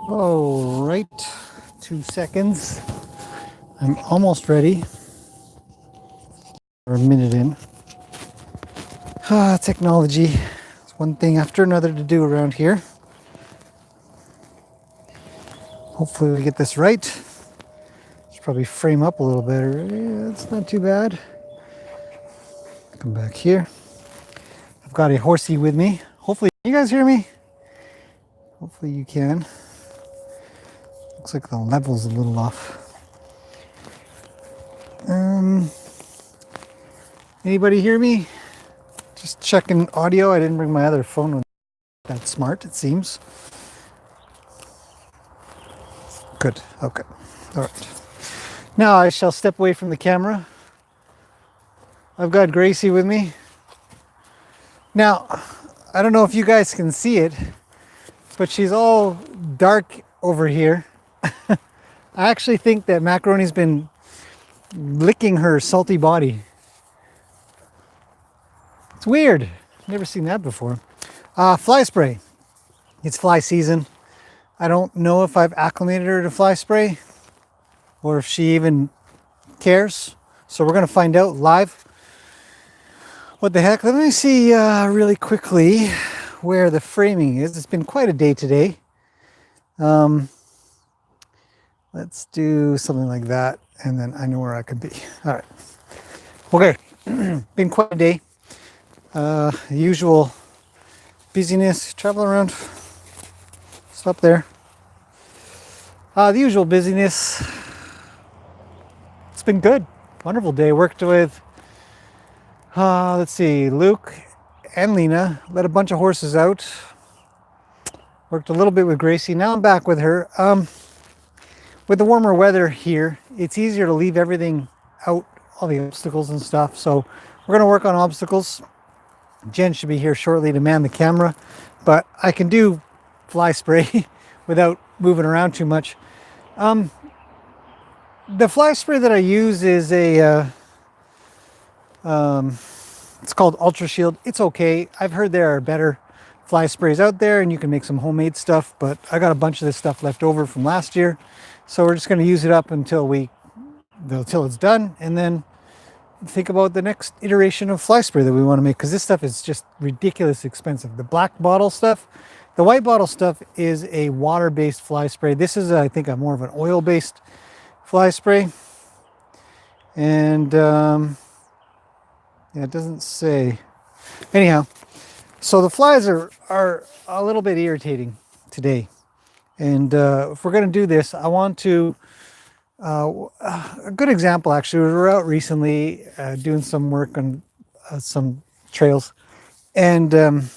All right, 2 seconds. I'm almost ready. We're a minute in. Technology. It's one thing after another to do around here. Hopefully we get this right. Should probably frame up a little better. Yeah, it's not too bad. Come back here. I've got a horsey with me. Hopefully you guys hear me. Hopefully you can. Looks like the level's a little off. Anybody hear me? Just checking audio. I didn't bring my other phone. That's smart, it seems. Good. Okay. All right. Now I shall step away from the camera. I've got Gracie with me. Now, I don't know if you guys can see it, but she's all dark over here. I actually think that Macaroni's been licking her salty body. It's weird. Never seen that before. Fly spray. It's fly season. I don't know if I've acclimated her to fly spray or if she even cares. So we're going to find out live. What the heck? Let me see really quickly where the framing is. It's been quite a day today. Let's do something like that, and then I know where I could be. All right. Okay. Been quite a day. Usual busyness. Travel around. Stop there. The usual busyness. It's been good. Wonderful day. Worked with, let's see, Luke and Lena. Let a bunch of horses out. Worked a little bit with Gracie. Now I'm back with her. With the warmer weather here, it's easier to leave everything out, all the obstacles and stuff. So we're going to work on obstacles. Jen should be here shortly to man the camera, but I can do fly spray without moving around too much. The fly spray that I use is a, it's called Ultra Shield. It's okay. I've heard there are better fly sprays out there and you can make some homemade stuff, but I got a bunch of this stuff left over from last year. So we're just going to use it up until it's done, and then think about the next iteration of fly spray that we want to make, because this stuff is just ridiculously expensive. The black bottle stuff, the white bottle stuff is a water-based fly spray. This is, I think, more of an oil-based fly spray. And yeah, it doesn't say. Anyhow, so the flies are a little bit irritating today. And if we're going to do this, I want to, a good example actually, we were out recently doing some work on some trails, and there's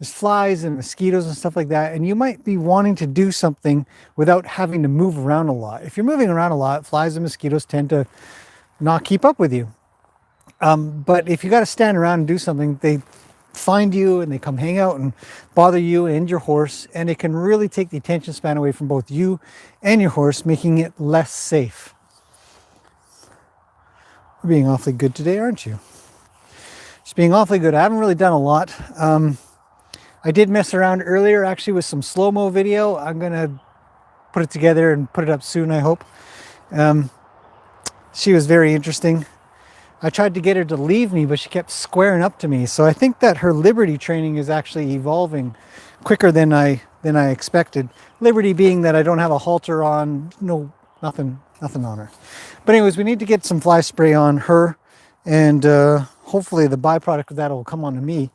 flies and mosquitoes and stuff like that, and you might be wanting to do something without having to move around a lot. If you're moving around a lot, flies and mosquitoes tend to not keep up with you. But if you got to stand around and do something, they find you and they come hang out and bother you and your horse, and it can really take the attention span away from both you and your horse, making it less safe. We're being awfully good today, aren't you? Just being awfully good. I haven't really done a lot. I did mess around earlier actually with some slow-mo video. I'm gonna put it together and put it up soon, I hope. She was very interesting. I tried to get her to leave me, but she kept squaring up to me. So I think that her Liberty training is actually evolving quicker than I expected. Liberty being that I don't have a halter on, no, nothing on her. But anyways, we need to get some fly spray on her, and hopefully the byproduct of that will come onto me,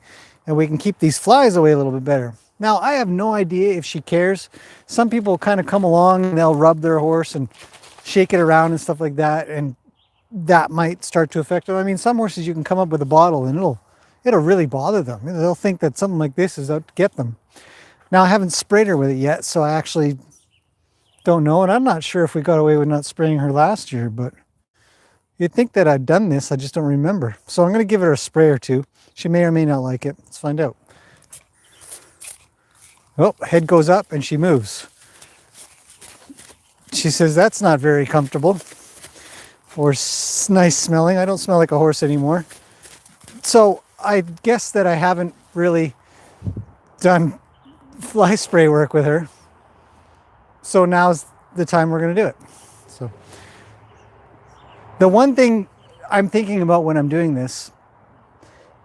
and we can keep these flies away a little bit better. Now, I have no idea if she cares. Some people kind of come along and they'll rub their horse and shake it around and stuff like that, and that might start to affect them. I mean, some horses you can come up with a bottle and it'll really bother them. They'll think that something like this is out to get them. Now, I haven't sprayed her with it yet, so I actually don't know, and I'm not sure if we got away with not spraying her last year, but you'd think that I'd done this, I just don't remember. So I'm going to give her a spray or two. She may or may not like it. Let's find out. Oh, head goes up and she moves. She says that's not very comfortable or nice smelling. I don't smell like a horse anymore. So I guess that I haven't really done fly spray work with her. So now's the time we're going to do it. So the one thing I'm thinking about when I'm doing this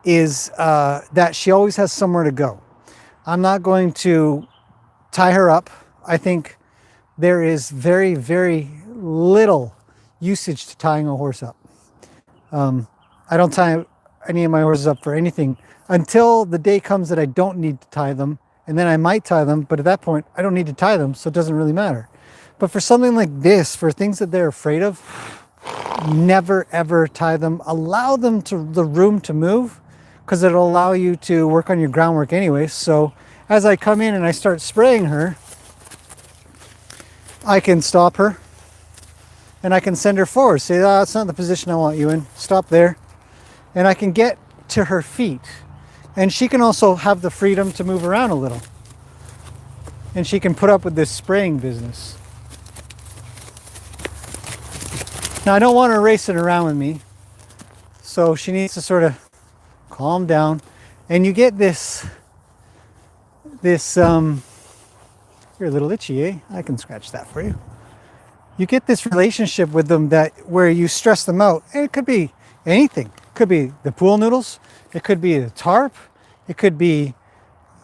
is that she always has somewhere to go. I'm not going to tie her up. I think there is very, very little usage to tying a horse up. I don't tie any of my horses up for anything until the day comes that I don't need to tie them, and then I might tie them, but at that point I don't need to tie them, so it doesn't really matter. But for something like this, for things that they're afraid of, never ever tie them. Allow them to the room to move, because it'll allow you to work on your groundwork anyway. So as I come in and I start spraying her, I can stop her and I can send her forward. Say, oh, that's not the position I want you in. Stop there. And I can get to her feet. And she can also have the freedom to move around a little. And she can put up with this spraying business. Now I don't want her racing around with me. So she needs to sort of calm down. And you get this, you're a little itchy, eh? I can scratch that for you. You get this relationship with them that where you stress them out. And it could be anything. It could be the pool noodles. It could be the tarp. It could be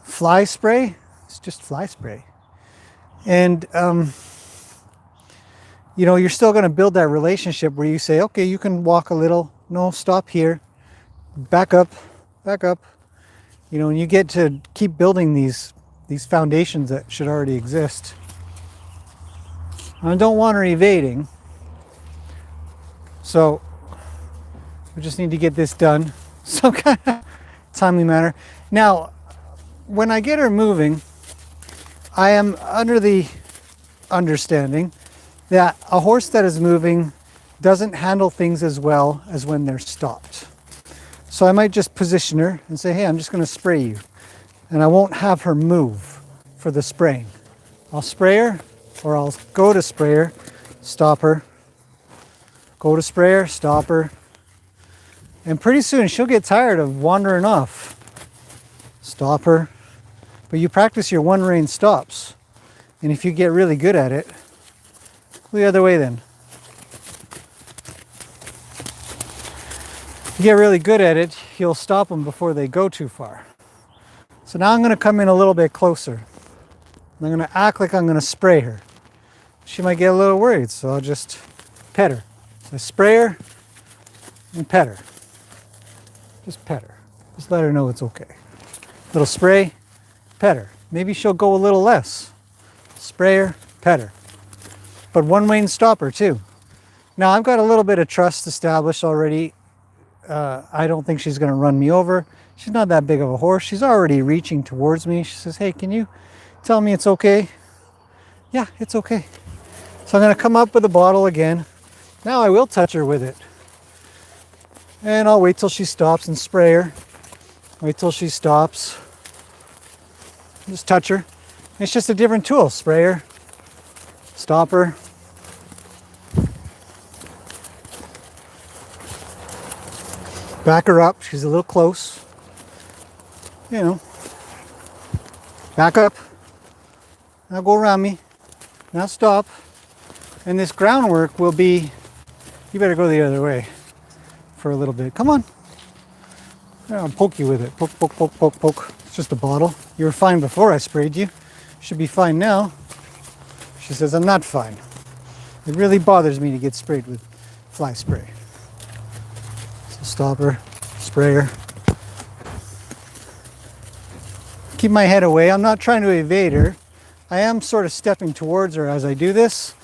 fly spray. It's just fly spray. And, you know, you're still going to build that relationship where you say, okay, you can walk a little. No, stop here. Back up. Back up. You know, and you get to keep building these foundations that should already exist. I don't want her evading. So we just need to get this done. Some kind of timely manner. Now, when I get her moving, I am under the understanding that a horse that is moving doesn't handle things as well as when they're stopped. So I might just position her and say, hey, I'm just going to spray you. And I won't have her move for the spraying. I'll spray her, or I'll go to spray her, stop her, go to spray her, stop her. And pretty soon she'll get tired of wandering off. Stop her. But you practice your one rein stops. And if you get really good at it, go the other way then. If you get really good at it, you'll stop them before they go too far. So now I'm going to come in a little bit closer. I'm going to act like I'm going to spray her. She might get a little worried, so I'll just pet her. So I spray her and pet her. Just pet her. Just let her know it's okay. Little spray, pet her. Maybe she'll go a little less. Spray her, pet her. But one way and stop her too. Now I've got a little bit of trust established already. I don't think she's going to run me over. She's not that big of a horse. She's already reaching towards me. She says, hey, can you tell me it's okay? Yeah, it's okay. So I'm going to come up with a bottle again. Now I will touch her with it. And I'll wait till she stops and spray her. Wait till she stops. Just touch her. It's just a different tool. Spray her. Stop her. Back her up. She's a little close. You know. Back up. Now go around me. Now stop. And this groundwork will be, you better go the other way for a little bit. Come on. I'll poke you with it. Poke, poke, poke, poke, poke. It's just a bottle. You were fine before I sprayed you. Should be fine now. She says, I'm not fine. It really bothers me to get sprayed with fly spray. So stop her, spray her. Keep my head away. I'm not trying to evade her. I am sort of stepping towards her as I do this,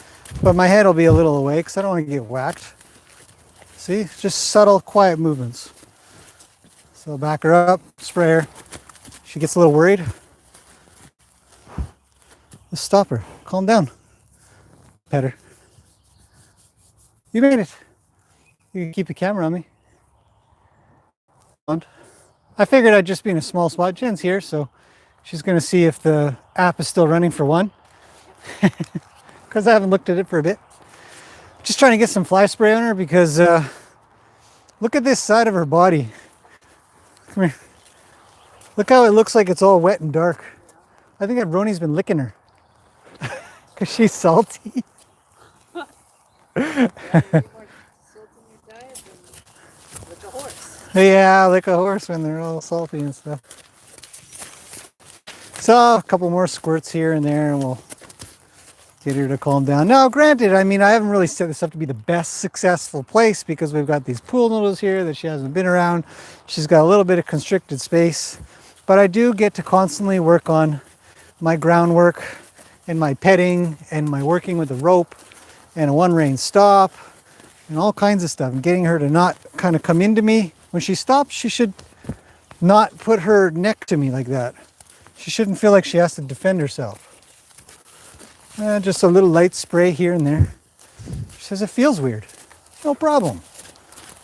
but my head will be a little away because I don't want to get whacked. See, just subtle, quiet movements. So back her up, spray her. She gets a little worried. Just stop her. Calm down. Pet her. You made it. You can keep the camera on me. I figured I'd just be in a small spot. Jen's here, so she's going to see if the app is still running for one. Because I haven't looked at it for a bit. Just trying to get some fly spray on her because look at this side of her body. Come here. Look how it looks like it's all wet and dark. I think that Roni's been licking her. Because she's salty. Yeah, you need more salt in your diet than like a horse. Yeah, like a horse when they're all salty and stuff. So a couple more squirts here and there and we'll get her to calm down. Now, granted, I mean, I haven't really set this up to be the best successful place because we've got these pool noodles here that she hasn't been around. She's got a little bit of constricted space, but I do get to constantly work on my groundwork and my petting and my working with the rope and a one rein stop and all kinds of stuff and getting her to not kind of come into me. When she stops, she should not put her neck to me like that. She shouldn't feel like she has to defend herself. Just a little light spray here and there. She says it feels weird. No problem.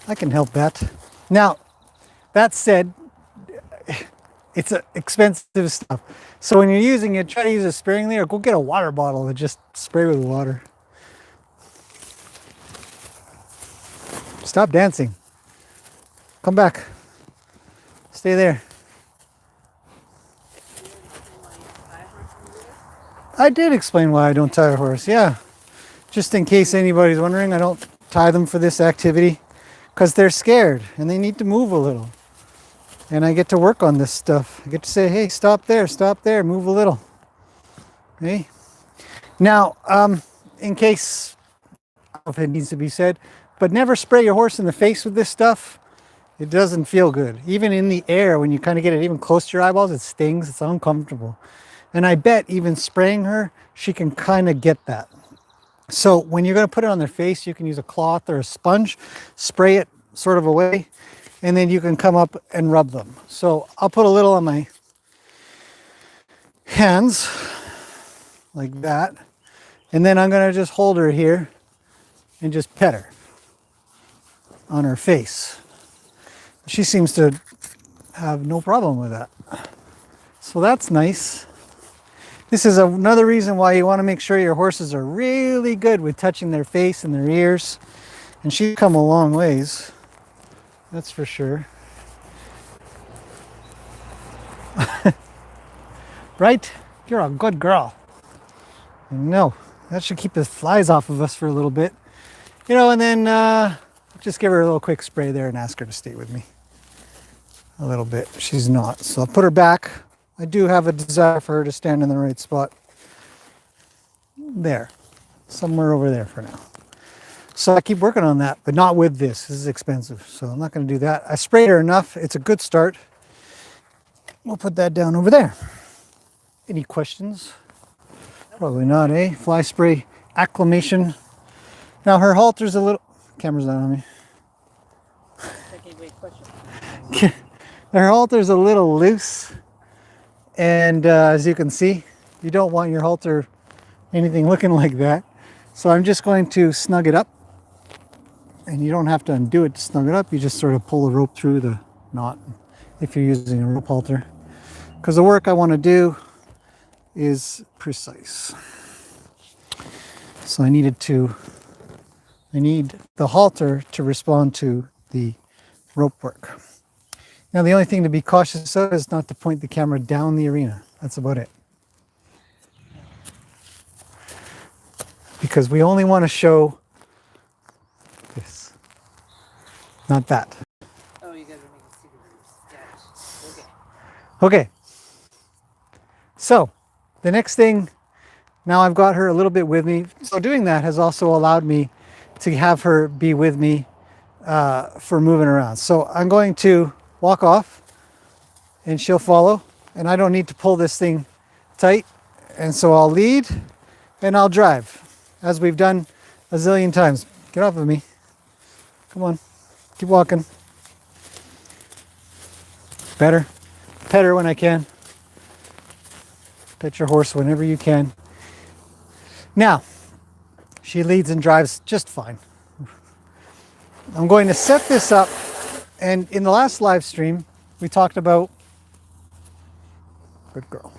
I can help that. Now, that said, it's expensive stuff. So when you're using it, try to use it sparingly or go get a water bottle and just spray with water. Stop dancing. Come back. Stay there. I did explain why I don't tie a horse, yeah. Just in case anybody's wondering, I don't tie them for this activity because they're scared and they need to move a little. And I get to work on this stuff. I get to say, hey, stop there, move a little. Hey. Now, in case, I don't know if it needs to be said, but never spray your horse in the face with this stuff. It doesn't feel good. Even in the air, when you kind of get it even close to your eyeballs, it stings, it's uncomfortable. And I bet even spraying her, she can kind of get that. So when you're going to put it on their face, you can use a cloth or a sponge, spray it sort of away, and then you can come up and rub them. So I'll put a little on my hands, like that. And then I'm going to just hold her here and just pet her on her face. She seems to have no problem with that. So that's nice. This is another reason why you want to make sure your horses are really good with touching their face and their ears. And she's come a long ways, that's for sure. Right? You're a good girl. No, that should keep the flies off of us for a little bit. You know, and then just give her a little quick spray there and ask her to stay with me. A little bit. She's not. So I'll put her back. I do have a desire for her to stand in the right spot. There. Somewhere over there for now. So I keep working on that, but not with this. This is expensive, so I'm not going to do that. I sprayed her enough. It's a good start. We'll put that down over there. Any questions? Probably not, eh? Fly spray acclimation. Now her halter's a little... Camera's not on me. Her halter's a little loose. And as you can see, you don't want your halter anything looking like that. So I'm just going to snug it up. And you don't have to undo it to snug it up. You just sort of pull the rope through the knot if you're using a rope halter. Because the work I want to do is precise. So I need the halter to respond to the rope work. Now the only thing to be cautious of is not to point the camera down the arena. That's about it. Because we only want to show this, not that. Oh, you guys are making secret moves. Gotcha. Okay. Okay. So the next thing, now I've got her a little bit with me. So doing that has also allowed me to have her be with me for moving around. So I'm going to walk off and she'll follow, and I don't need to pull this thing tight. And so I'll lead and I'll drive, as we've done a zillion times. Get off of me. Come on, keep walking. Better. Pet her when I can. Pet your horse whenever you can. Now, she leads and drives just fine. I'm going to set this up, and in the last live stream, we talked about, good girl,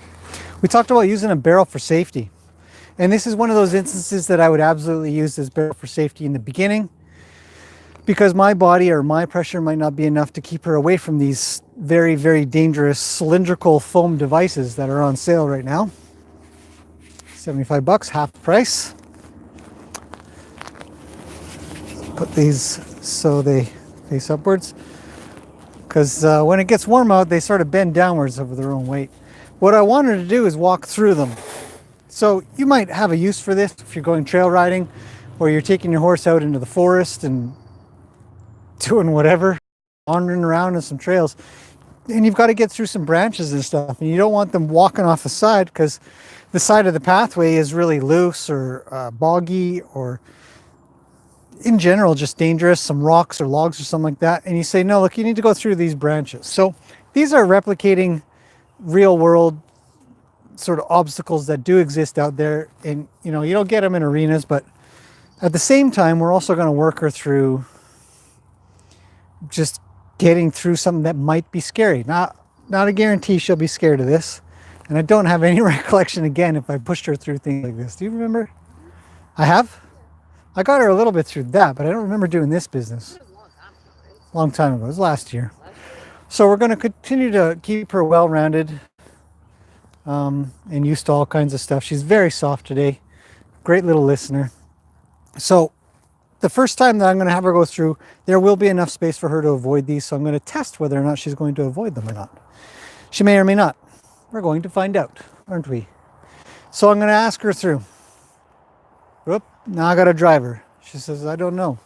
we talked about using a barrel for safety. And this is one of those instances that I would absolutely use this barrel for safety in the beginning, because my body or my pressure might not be enough to keep her away from these very, very dangerous cylindrical foam devices that are on sale right now. $75, half the price. Put these so they face upwards, because when it gets warm out, they sort of bend downwards over their own weight. What I wanted to do is walk through them. So you might have a use for this if you're going trail riding, or you're taking your horse out into the forest and doing whatever, wandering around in some trails, and you've got to get through some branches and stuff, and you don't want them walking off the side because the side of the pathway is really loose or boggy, or in general just dangerous, some rocks or logs or something like that. And you say, no, look, you need to go through these branches. So these are replicating real world sort of obstacles that do exist out there, and you know, you don't get them in arenas, but at the same time we're also going to work her through just getting through something that might be scary. Not a guarantee she'll be scared of this, and I don't have any recollection again if I pushed her through things like this. Do you remember? I have. I got her a little bit through that, but I don't remember doing this business. Long time ago. It was last year. So we're going to continue to keep her well-rounded and used to all kinds of stuff. She's very soft today. Great little listener. So the first time that I'm going to have her go through, there will be enough space for her to avoid these. So I'm going to test whether or not she's going to avoid them or not. She may or may not. We're going to find out, aren't we? So I'm going to ask her through. Whoop, now I got to drive her. She says, I don't know.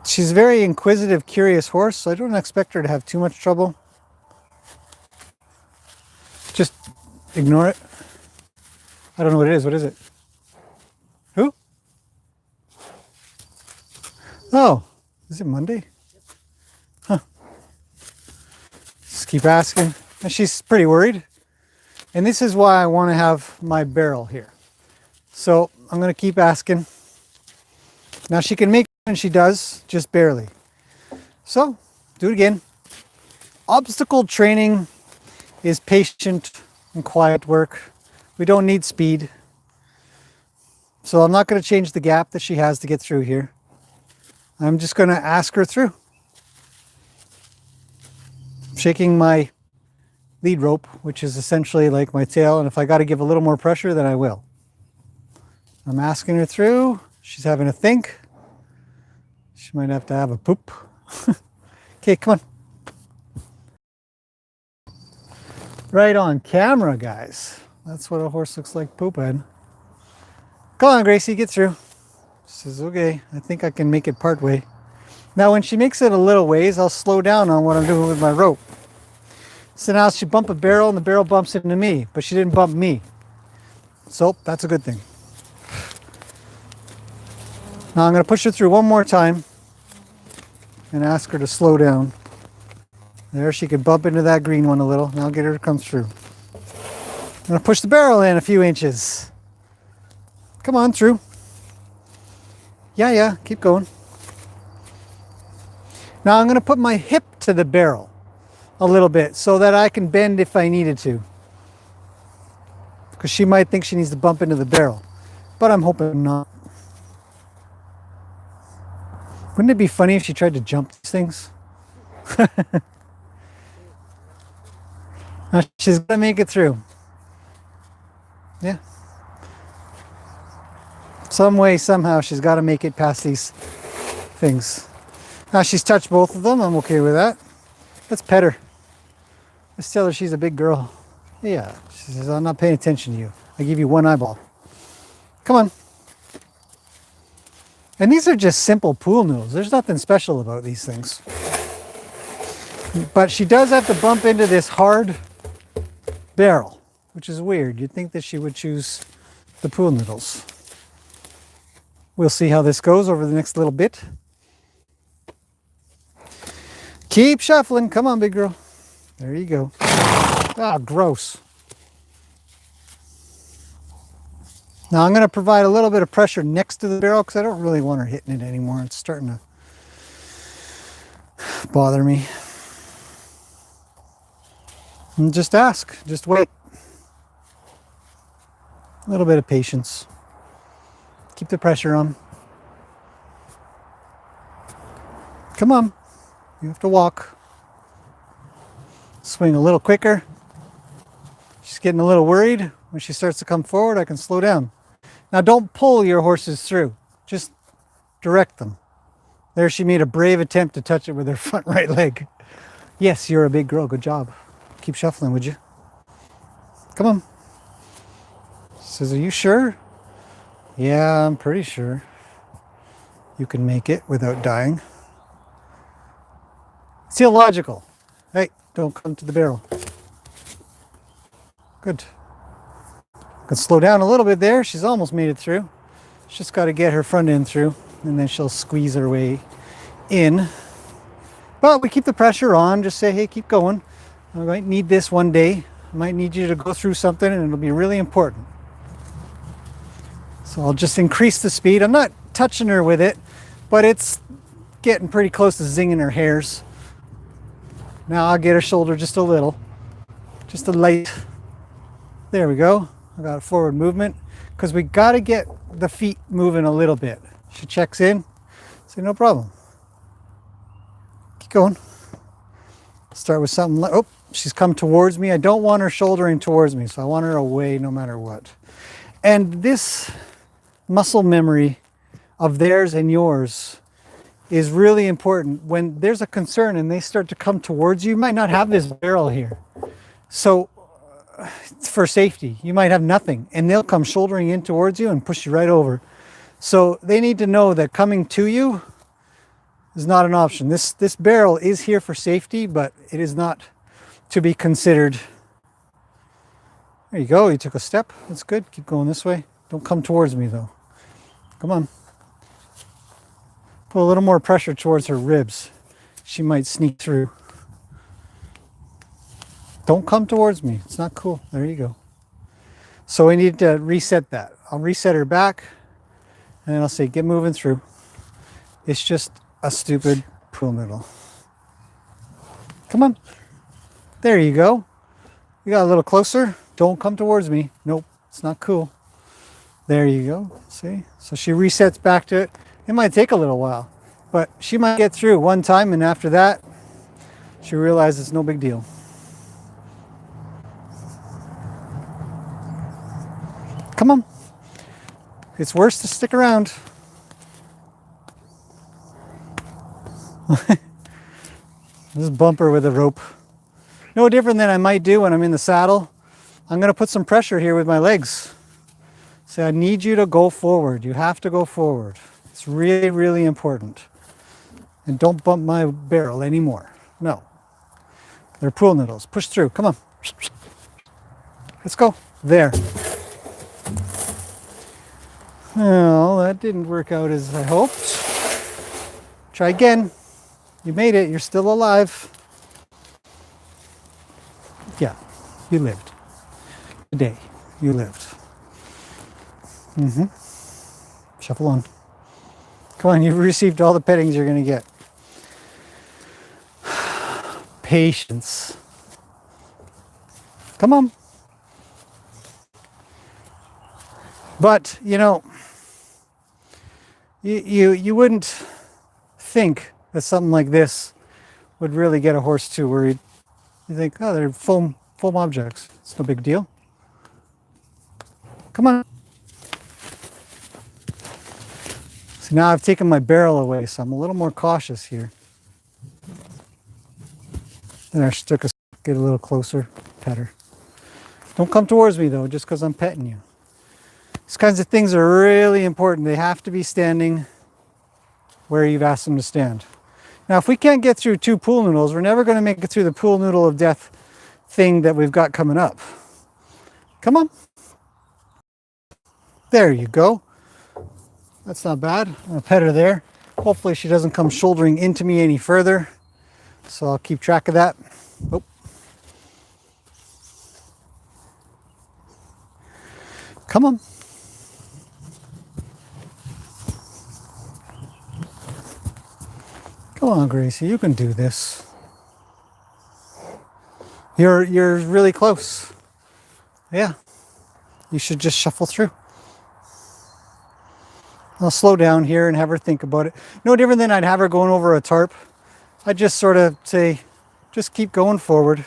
She's a very inquisitive, curious horse, so I don't expect her to have too much trouble. Just ignore it. I don't know what it is. What is it? Who? Oh, is it Monday? Huh. Just keep asking. And she's pretty worried. And this is why I want to have my barrel here. So I'm going to keep asking. Now she can make it, and she does, just barely. So do it again. Obstacle training is patient and quiet work. We don't need speed. So I'm not going to change the gap that she has to get through here. I'm just going to ask her through. Shaking my lead rope, which is essentially like my tail, and if I got to give a little more pressure, then I will. I'm asking her through. She's having a think. She might have to have a poop. Okay, come on. Right on camera, guys. That's what a horse looks like pooping. Come on, Gracie, get through. She says, okay, I think I can make it part way. Now, when she makes it a little ways, I'll slow down on what I'm doing with my rope. So now she bumped a barrel and the barrel bumps into me, but she didn't bump me. So that's a good thing. Now I'm going to push her through one more time and ask her to slow down. There, she could bump into that green one a little. Now I'll get her to come through. I'm going to push the barrel in a few inches. Come on through. Yeah, keep going. Now I'm going to put my hip to the barrel a little bit so that I can bend if I needed to. Because she might think she needs to bump into the barrel. But I'm hoping not. Wouldn't it be funny if she tried to jump these things? Now she's going to make it through. Yeah. Some way, somehow, she's got to make it past these things. Now she's touched both of them. I'm okay with that. Let's pet her. Let's tell her she's a big girl. Yeah. She says, I'm not paying attention to you. I give you one eyeball. Come on. And these are just simple pool noodles. There's nothing special about these things. But she does have to bump into this hard barrel, which is weird. You'd think that she would choose the pool noodles. We'll see how this goes over the next little bit. Keep shuffling. Come on, big girl. There you go. Ah, gross. Now I'm going to provide a little bit of pressure next to the barrel because I don't really want her hitting it anymore. It's starting to bother me. And just ask. Just wait. A little bit of patience. Keep the pressure on. Come on. You have to walk. Swing a little quicker. She's getting a little worried. When she starts to come forward, I can slow down. Now don't pull your horses through, just direct them. There she made a brave attempt to touch it with her front right leg. Yes, you're a big girl, good job. Keep shuffling, would you? Come on. She says, are you sure? Yeah, I'm pretty sure. You can make it without dying. It's illogical. Hey, don't come to the barrel. Good. Can slow down a little bit there. She's almost made it through. She's just got to get her front end through, and then she'll squeeze her way in. But we keep the pressure on. Just say, hey, keep going. I might need this one day. I might need you to go through something, and it'll be really important. So I'll just increase the speed. I'm not touching her with it, but it's getting pretty close to zinging her hairs. Now I'll get her shoulder just a little, just a light. There we go. I got a forward movement because we got to get the feet moving a little bit. She checks in. Say, no problem. Keep going. Start with something like, oh, she's come towards me. I don't want her shouldering towards me, so I want her away no matter what. And this muscle memory of theirs and yours is really important. When there's a concern and they start to come towards you, you might not have this barrel here. So for safety, you might have nothing and they'll come shouldering in towards you and push you right over. So they need to know that coming to you is not an option. This barrel is here for safety, but it is not to be considered. There you go, you took a step. That's good. Keep going this way. Don't come towards me though. Come on. Put a little more pressure towards her ribs. She might sneak through. Don't come towards me. It's not cool. There you go. So we need to reset that. I'll reset her back and then I'll say, get moving through. It's just a stupid pool noodle. Come on. There you go. You got a little closer. Don't come towards me. Nope, it's not cool. There you go. See? So she resets back to it. It might take a little while, but she might get through one time, and after that, she realizes it's no big deal. Come on. It's worse to stick around. Just bump her with a rope. No different than I might do when I'm in the saddle. I'm going to put some pressure here with my legs. Say, I need you to go forward. You have to go forward. It's really, really important. And don't bump my barrel anymore. No. They're pool noodles. Push through. Come on. Let's go. There. Well, that didn't work out as I hoped. Try again. You made it. You're still alive. Yeah, you lived. Today, you lived. Shuffle on. Come on, you've received all the pettings you're going to get. Patience. Come on. But, you know, you wouldn't think that something like this would really get a horse too worried. You think, oh, they're foam objects. It's no big deal. Come on. So now I've taken my barrel away, so I'm a little more cautious here. Then I should get a little closer, pet her. Don't come towards me though, just because I'm petting you. These kinds of things are really important. They have to be standing where you've asked them to stand. Now, if we can't get through 2 pool noodles, we're never going to make it through the pool noodle of death thing that we've got coming up. Come on. There you go. That's not bad. I'm going to pet her there. Hopefully she doesn't come shouldering into me any further. So I'll keep track of that. Oh. Come on. Come on, Gracie, you can do this. You're really close. Yeah. You should just shuffle through. I'll slow down here and have her think about it. No different than I'd have her going over a tarp. I'd just sort of say, just keep going forward.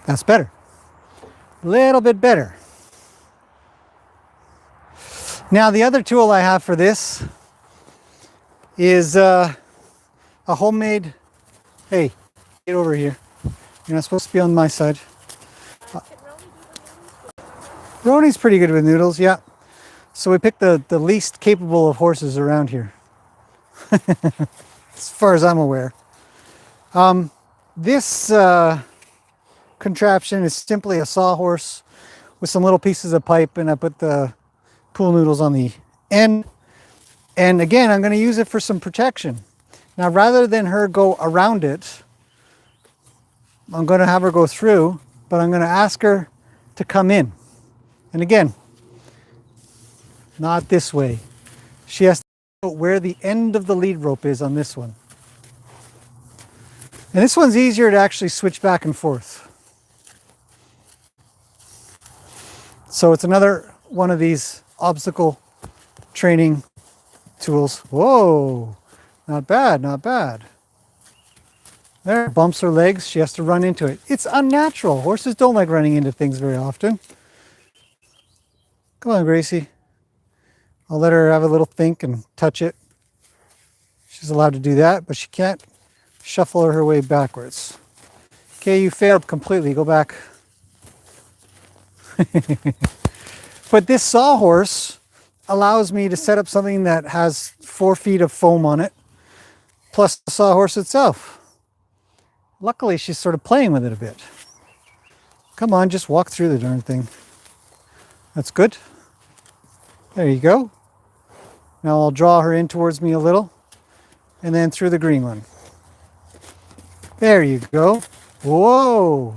That's better. a little bit better. Now the other tool I have for this is a homemade, hey, get over here. You're not supposed to be on my side. Roni's pretty good with noodles, yeah. So we picked the least capable of horses around here. As far as I'm aware. This contraption is simply a sawhorse with some little pieces of pipe, and I put the pool noodles on the end. And again, I'm going to use it for some protection. Now, rather than her go around it, I'm going to have her go through, but I'm going to ask her to come in. And again, not this way. She has to know where the end of the lead rope is on this one. And this one's easier to actually switch back and forth. So it's another one of these obstacle training tools. Whoa, not bad, not bad. There, bumps her legs, she has to run into it. It's unnatural. Horses don't like running into things very often. Come on, Gracie. I'll let her have a little think and touch it. She's allowed to do that, but she can't shuffle her way backwards. Okay, you failed completely. Go back. But this sawhorse allows me to set up something that has 4 feet of foam on it, plus the sawhorse itself. Luckily, she's sort of playing with it a bit. Come on, just walk through the darn thing. That's good. There you go. Now I'll draw her in towards me a little, and then through the green one. There you go. Whoa!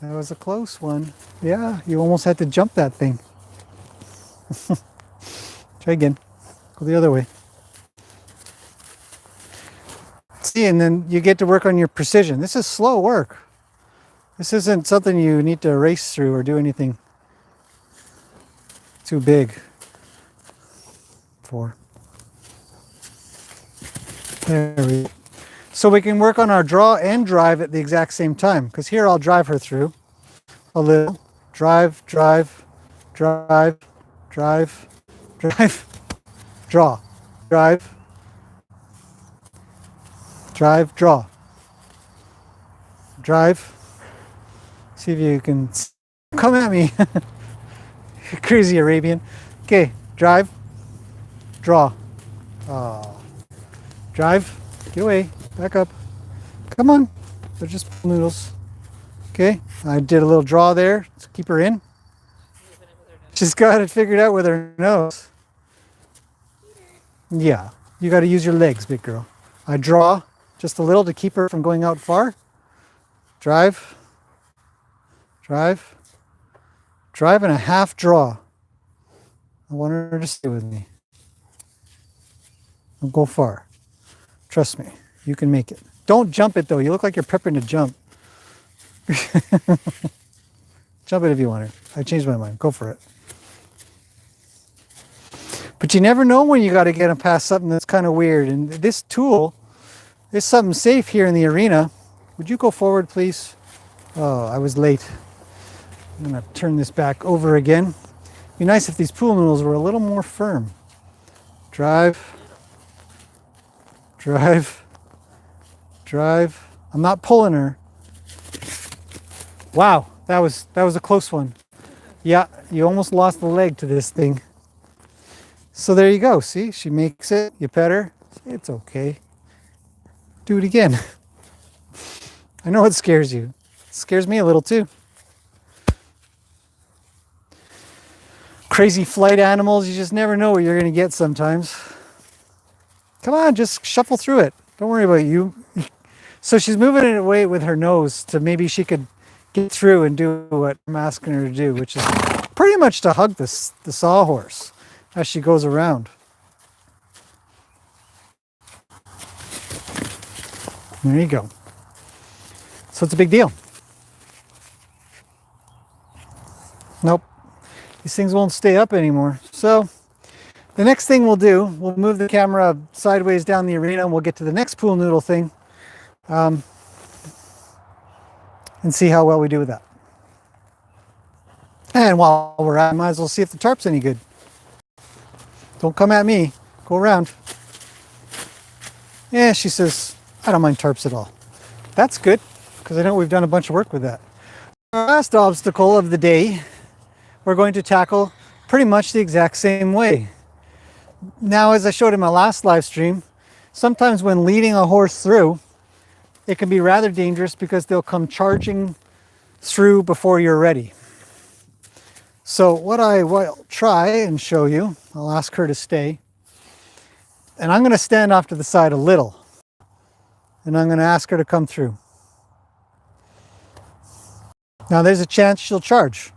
That was a close one. Yeah, you almost had to jump that thing. Try again. Go the other way. See, and then you get to work on your precision. This is slow work. This isn't something you need to race through or do anything too big for. There we go. So we can work on our draw and drive at the exact same time, because here I'll drive her through a little. Drive, drive, drive, drive, drive, draw, drive, drive, draw, drive. See if you can come at me. Crazy Arabian. Okay, drive, draw. Oh. Drive, get away, back up. Come on, they're just noodles. Okay, I did a little draw there to keep her in. She's got it figured out with her nose. Yeah, you got to use your legs, big girl. I draw just a little to keep her from going out far. Drive, drive, drive, and a half draw. I want her to stay with me. Don't go far. Trust me, you can make it. Don't jump it though. You look like you're prepping to jump. Jump it if you want to. I changed my mind. Go for it. But you never know when you got to get them past something that's kind of weird. And this tool is something safe here in the arena. Would you go forward, please? Oh, I was late. I'm going to turn this back over again. It'd be nice if these pool noodles were a little more firm. Drive. Drive. Drive. I'm not pulling her. Wow, that was a close one. Yeah, you almost lost the leg to this thing. So there you go. See, she makes it. You pet her. It's okay. Do it again. I know it scares you. It scares me a little too. Crazy flight animals, you just never know what you're going to get sometimes. Come on, just shuffle through it. Don't worry about you. So she's moving it away with her nose to maybe she could get through and do what I'm asking her to do, which is pretty much to hug the sawhorse as she goes around. There you go. So it's a big deal. Nope. These things won't stay up anymore. So the next thing we'll do, we'll move the camera sideways down the arena and we'll get to the next pool noodle thing and see how well we do with that. And while we're at it, might as well see if the tarp's any good. Don't come at me. Go around. Yeah, she says, I don't mind tarps at all. That's good, because I know we've done a bunch of work with that. Our last obstacle of the day, we're going to tackle pretty much the exact same way. Now, as I showed in my last live stream, sometimes when leading a horse through, it can be rather dangerous because they'll come charging through before you're ready. So what I will try and show you, I'll ask her to stay, and I'm going to stand off to the side a little, and I'm going to ask her to come through. Now there's a chance she'll charge.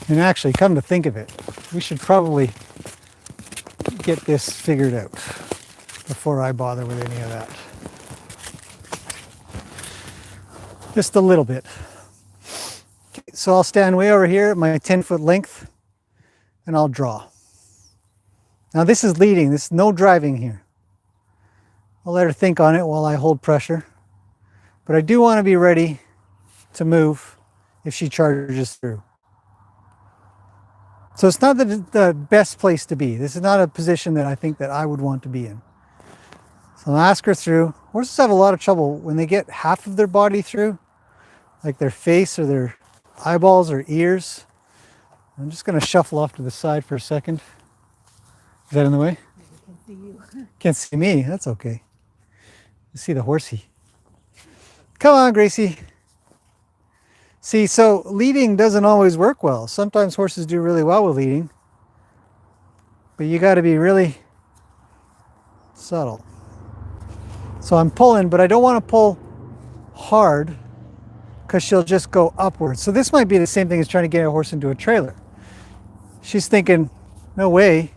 And actually, come to think of it, we should probably get this figured out before I bother with any of that. Just a little bit. Okay, so I'll stand way over here at my 10-foot length and I'll draw. Now this is leading, this is no driving here. I'll let her think on it while I hold pressure. But I do want to be ready to move if she charges through. So it's not the best place to be. This is not a position that I think that I would want to be in. So I'll ask her through. Horses have a lot of trouble when they get half of their body through, like their face or their eyeballs or ears. I'm just going to shuffle off to the side for a second. Is that in the way? I can see you. Can't see me. That's okay. You see the horsey. Come on, Gracie. See, so leading doesn't always work well. Sometimes horses do really well with leading, but you got to be really subtle. So I'm pulling, but I don't want to pull hard because she'll just go upwards. So this might be the same thing as trying to get a horse into a trailer. She's thinking, no way,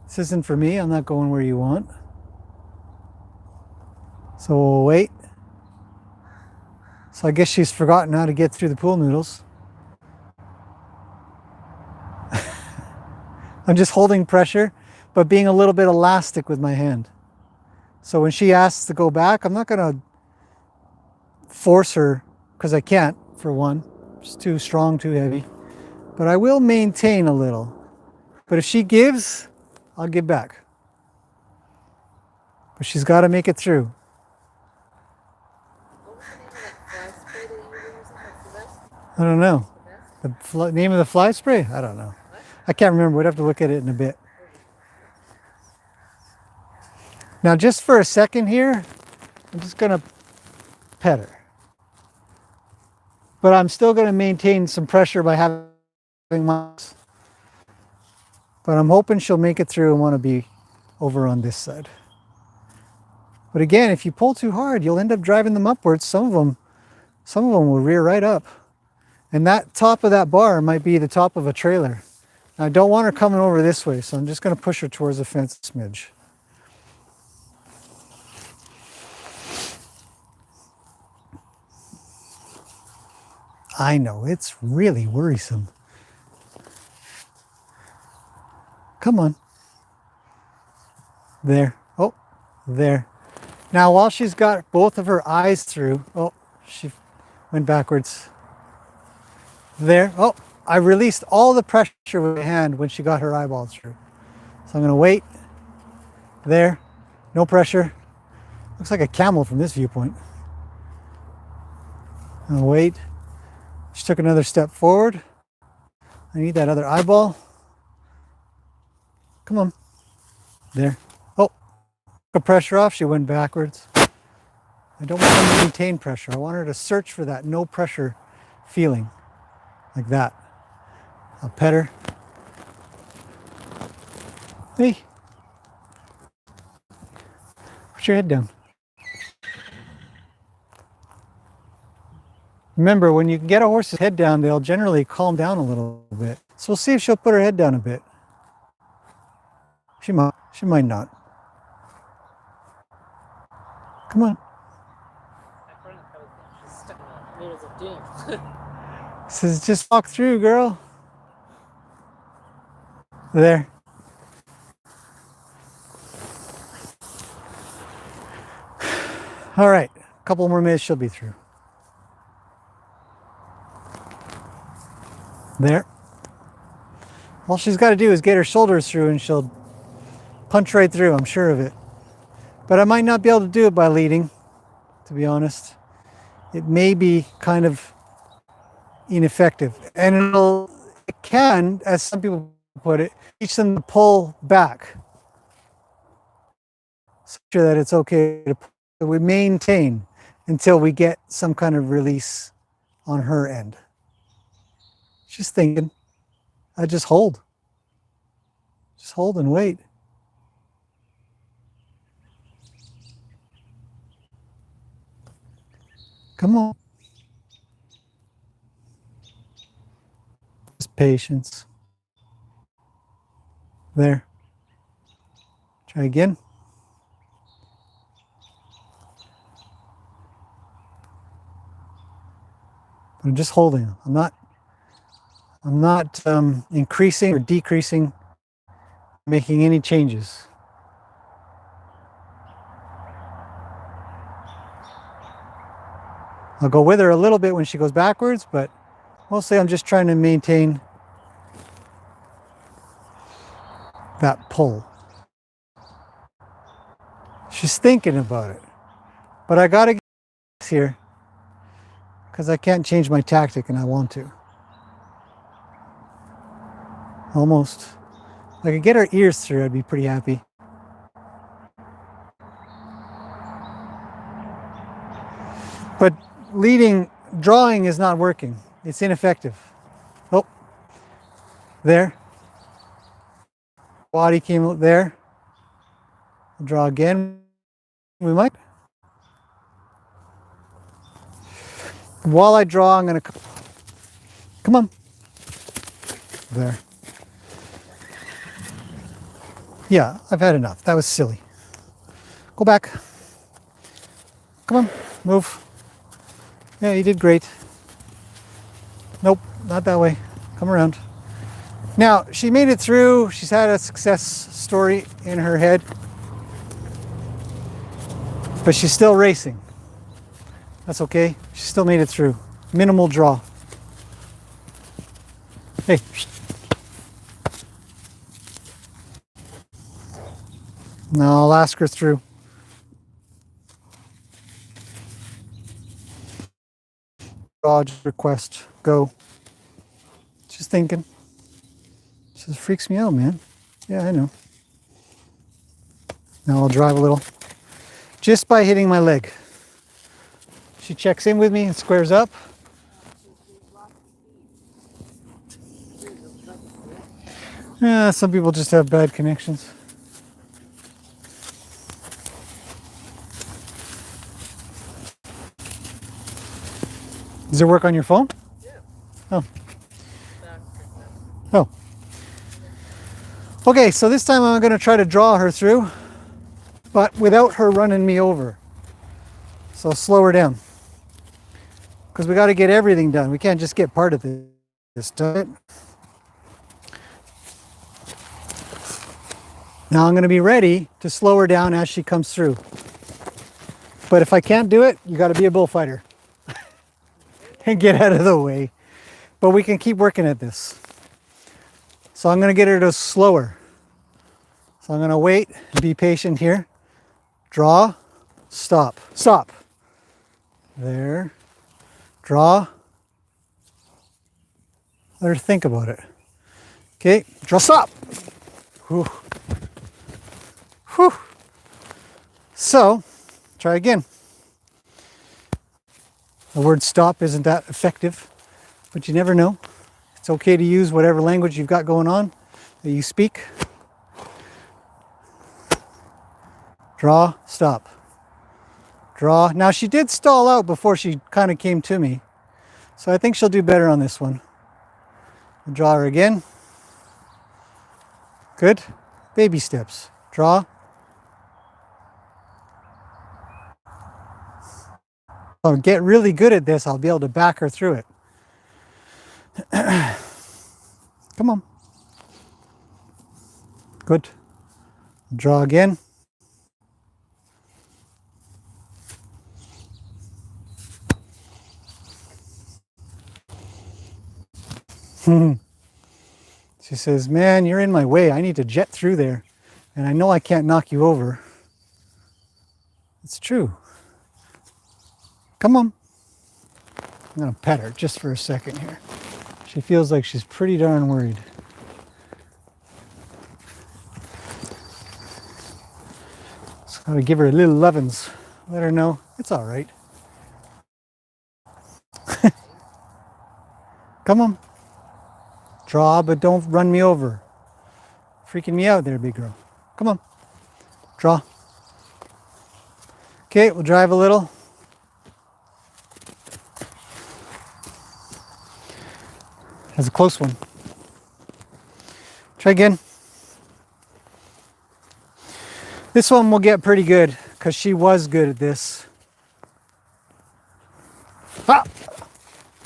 this isn't for me. I'm not going where you want. So we'll wait. So I guess she's forgotten how to get through the pool noodles. I'm just holding pressure, but being a little bit elastic with my hand. So when she asks to go back, I'm not going to force her because I can't, for one. It's too strong, too heavy. But I will maintain a little. But if she gives, I'll give back. But she's got to make it through. I don't know. The name of the fly spray? I don't know. I can't remember. We'd have to look at it in a bit. Now, just for a second here, I'm just going to pet her. But I'm still going to maintain some pressure by having my... But I'm hoping she'll make it through and want to be over on this side. But again, if you pull too hard, you'll end up driving them upwards. Some of them will rear right up. And that top of that bar might be the top of a trailer. I don't want her coming over this way, so I'm just going to push her towards the fence a smidge. I know, it's really worrisome. Come on. There. Oh, there. Now, while she's got both of her eyes through, oh, she went backwards. There. Oh, I released all the pressure with my hand when she got her eyeballs through. So I'm going to wait. There. No pressure. Looks like a camel from this viewpoint. I'll wait. She took another step forward. I need that other eyeball. Come on. There. Oh, took pressure off. She went backwards. I don't want her to maintain pressure. I want her to search for that no pressure feeling. Like that. I'll pet her. Hey. Put your head down. Remember, when you get a horse's head down, they'll generally calm down a little bit. So we'll see if she'll put her head down a bit. She might not. Come on. Says, just walk through, girl. There. All right, a couple more minutes, she'll be through. There. All she's got to do is get her shoulders through and she'll punch right through, I'm sure of it. But I might not be able to do it by leading, to be honest. It may be kind of ineffective. And it can, as some people put it, teach them to pull back. So sure that it's okay to we maintain until we get some kind of release on her end. She's thinking, I just hold. Just hold and wait. Come on. Just patience. There. Try again. I'm just holding. I'm not increasing or decreasing, making any changes. I'll go with her a little bit when she goes backwards, but mostly I'm just trying to maintain that pull. She's thinking about it, but I gotta get here because I can't change my tactic and I want to. Almost. If I could get her ears through, I'd be pretty happy. But drawing is not working. It's ineffective. Oh, there. Body came there. I'll draw again. We might. While I draw, I'm gonna come on. There. Yeah, I've had enough. That was silly. Go back. Come on, move. Yeah, you did great. Nope, not that way. Come around. Now, she made it through. She's had a success story in her head. But she's still racing. That's okay. She still made it through. Minimal draw. Hey. Now I'll ask her through. Dodge request. Go. She's thinking. She says, freaks me out, man. Yeah, I know. Now I'll drive a little. Just by hitting my leg. She checks in with me and squares up. Yeah, some people just have bad connections. Does it work on your phone? Yeah. Oh. Oh. Okay, so this time I'm going to try to draw her through, but without her running me over. So slow her down. Because we got to get everything done. We can't just get part of this done. Now I'm going to be ready to slow her down as she comes through. But if I can't do it, you got to be a bullfighter and get out of the way. But we can keep working at this. So I'm going to get her to slower. So I'm going to wait and be patient here. Draw, stop, stop. There. Draw. Let her think about it. Okay, draw, stop. Whew. Whew. So, try again. The word stop isn't that effective, but you never know. It's okay to use whatever language you've got going on that you speak. Draw, stop. Draw. Now she did stall out before she kind of came to me, so I think she'll do better on this one. I'll draw her again. Good. Baby steps. Draw. I'll get really good at this. I'll be able to back her through it. Come on. Good. Draw again. She says, man, you're in my way. I need to jet through there. And I know I can't knock you over. It's true. Come on. I'm going to pet her just for a second here. She feels like she's pretty darn worried. Just got to give her a little lovin's. Let her know it's all right. Come on. Draw, but don't run me over. Freaking me out there, big girl. Come on. Draw. Okay, we'll drive a little. That's a close one. Try again. This one will get pretty good because she was good at this. Ah!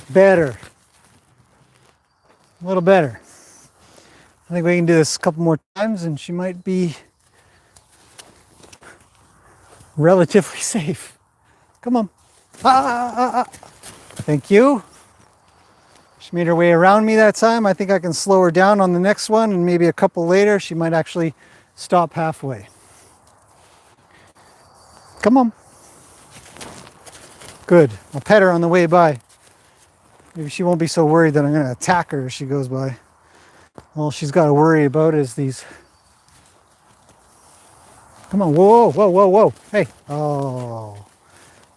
Better. A little better. I think we can do this a couple more times and she might be relatively safe. Come on. Thank you. She made her way around me that time. I think I can slow her down on the next one, and maybe a couple later she might actually stop halfway. Come on. Good. I'll pet her on the way by. Maybe she won't be so worried that I'm going to attack her as she goes by. All she's got to worry about is these. Come on. Whoa, whoa, whoa, whoa. Hey. Oh.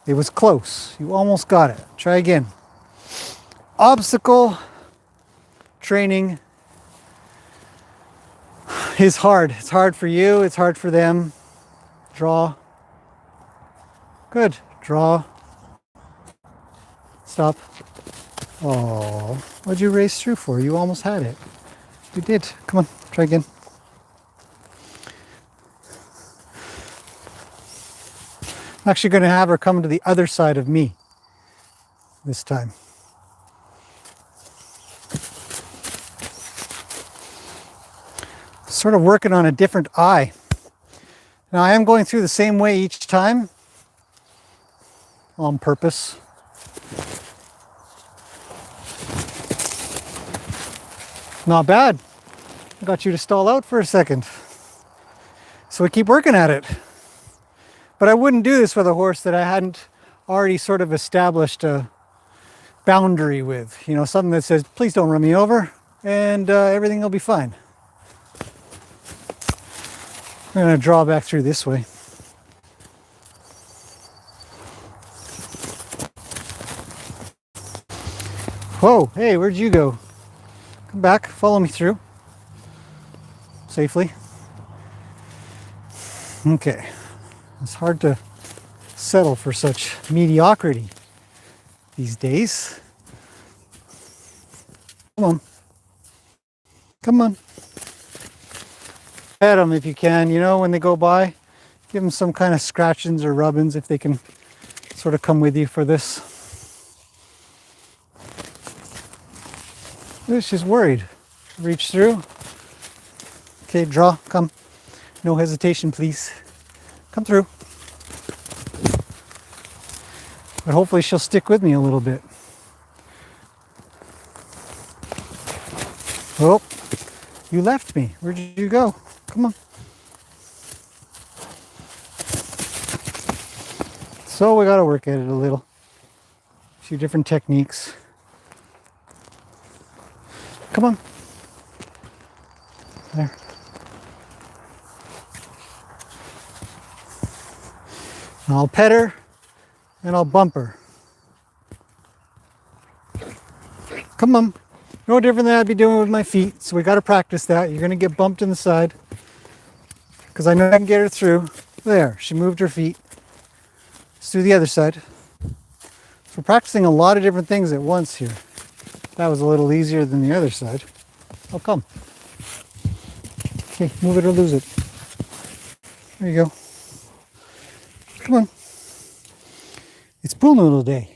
It was close. You almost got it. Try again. Obstacle training is hard. It's hard for you. It's hard for them. Draw. Good. Draw. Stop. Oh, what'd you race through for? You almost had it. You did. Come on. Try again. I'm actually going to have her come to the other side of me this time. Sort of working on a different eye. Now I am going through the same way each time on purpose. Not bad. I got you to stall out for a second. So we keep working at it. But I wouldn't do this with a horse that I hadn't already sort of established a boundary with. You know, something that says, please don't run me over and everything will be fine. I'm going to draw back through this way. Whoa, hey, where'd you go? Come back, follow me through. Safely. Okay. It's hard to settle for such mediocrity these days. Come on. Come on. Pet them if you can, you know, when they go by. Give them some kind of scratchings or rubbings if they can sort of come with you for this. She's worried. Reach through. Okay, draw, come. No hesitation, please. Come through. But hopefully she'll stick with me a little bit. Oh, you left me. Where did you go? Come on. So we got to work at it a little. A few different techniques. Come on. There. And I'll pet her and I'll bump her. Come on. No different than I'd be doing with my feet. So we got to practice that. You're going to get bumped in the side. Because I know I can get her through. There. She moved her feet. Let's do the other side. So we're practicing a lot of different things at once here. That was a little easier than the other side. Oh, come. Okay, move it or lose it. There you go. Come on. It's pool noodle day.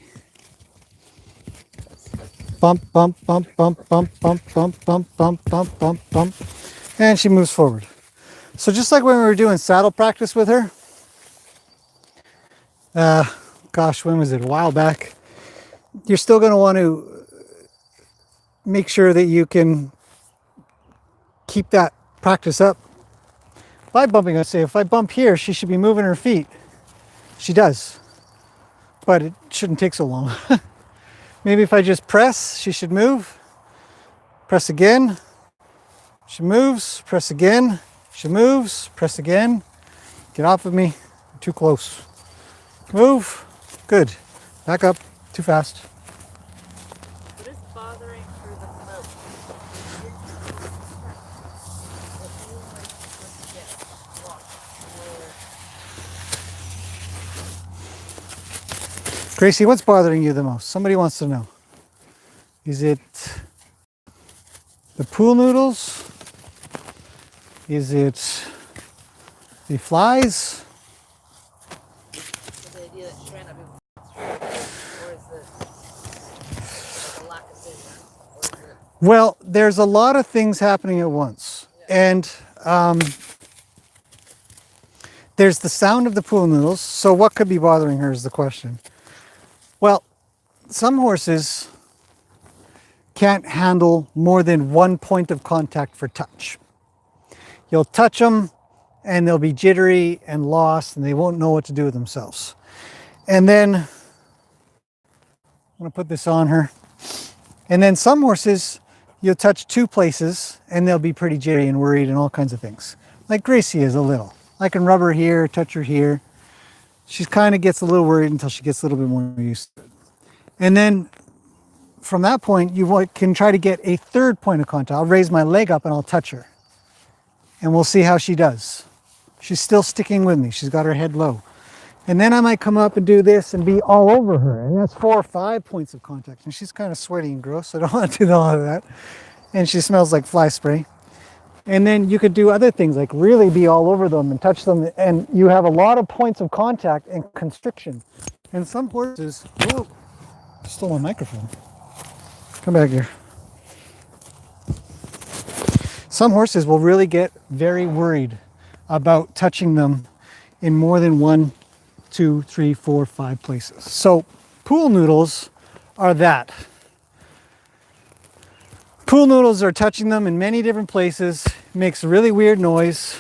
Bump, bump, bump, bump, bump, bump, bump, bump, bump, bump, bump, bump. And she moves forward. So just like when we were doing saddle practice with her, gosh, when was it? A while back. You're still going to want to make sure that you can keep that practice up by bumping. Let's say if I bump here, she should be moving her feet. She does, but it shouldn't take so long. Maybe if I just press, she should move. Press again. She moves. Press again. She moves. Press again. Get off of me. Too close. Move. Good. Back up. Too fast. What is bothering her the most? What do you like to get? Walk. Gracie, what's bothering you the most? Somebody wants to know. Is it the pool noodles? Is it the flies? The idea that she might not be or is it a lack of vision? Or is it Well, there's a lot of things happening at once. And there's the sound of the pool noodles. So what could be bothering her is the question. Well, some horses can't handle more than one point of contact for touch. You'll touch them and they'll be jittery and lost and they won't know what to do with themselves. And then, I'm gonna put this on her. And then some horses, you'll touch two places and they'll be pretty jittery and worried and all kinds of things. Like Gracie is a little. I can rub her here, touch her here. She kind of gets a little worried until she gets a little bit more used to it. And then from that point, you can try to get a third point of contact. I'll raise my leg up and I'll touch her. And we'll see how she does. She's still sticking with me. She's got her head low. And then I might come up and do this and be all over her. And that's 4 or 5 points of contact. And she's kind of sweaty and gross, so I don't want to do a lot of that. And she smells like fly spray. And then you could do other things like really be all over them and touch them. And you have a lot of points of contact and constriction. And some horses, whoa, stole my microphone. Come back here. Some horses will really get very worried about touching them in more than 1, 2, 3, 4, 5 places. So pool noodles are that. Pool noodles are touching them in many different places. It makes a really weird noise.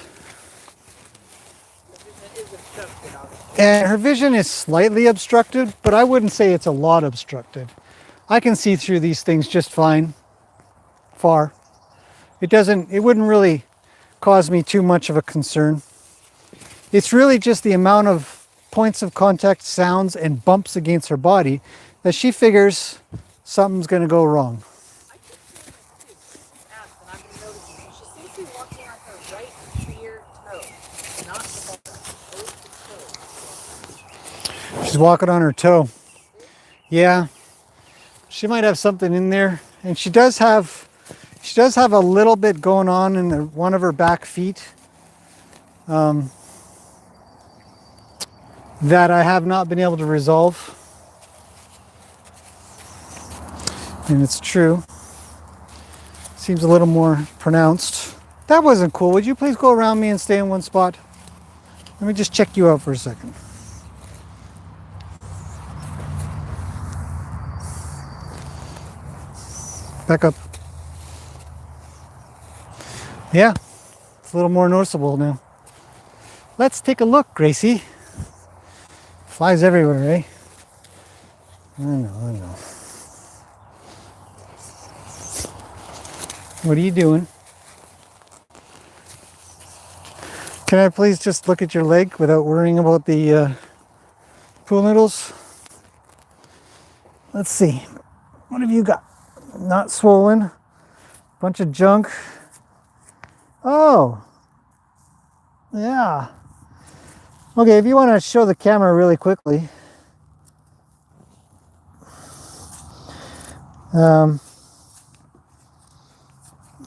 the vision is obstructed obviously. And her vision is slightly obstructed, but I wouldn't say it's a lot obstructed. I can see through these things just fine, far. It wouldn't really cause me too much of a concern. It's really just the amount of points of contact, sounds, and bumps against her body that she figures something's gonna go wrong. I keep seeing this too. Ask, and I've been noticing. She seems to be walking on her right rear toe, not the bottom. Both the toes. She's walking on her toe. Yeah, she might have something in there, and she does have a little bit going on in one of her back feet that I have not been able to resolve. And it's true. Seems a little more pronounced. That wasn't cool. Would you please go around me and stay in one spot? Let me just check you out for a second. Back up. Yeah, it's a little more noticeable now. Let's take a look, Gracie. Flies everywhere, eh? I know. What are you doing? Can I please just look at your leg without worrying about the pool noodles? Let's see. What have you got? Not swollen. Bunch of junk. Oh. Yeah. Okay, if you want to show the camera really quickly.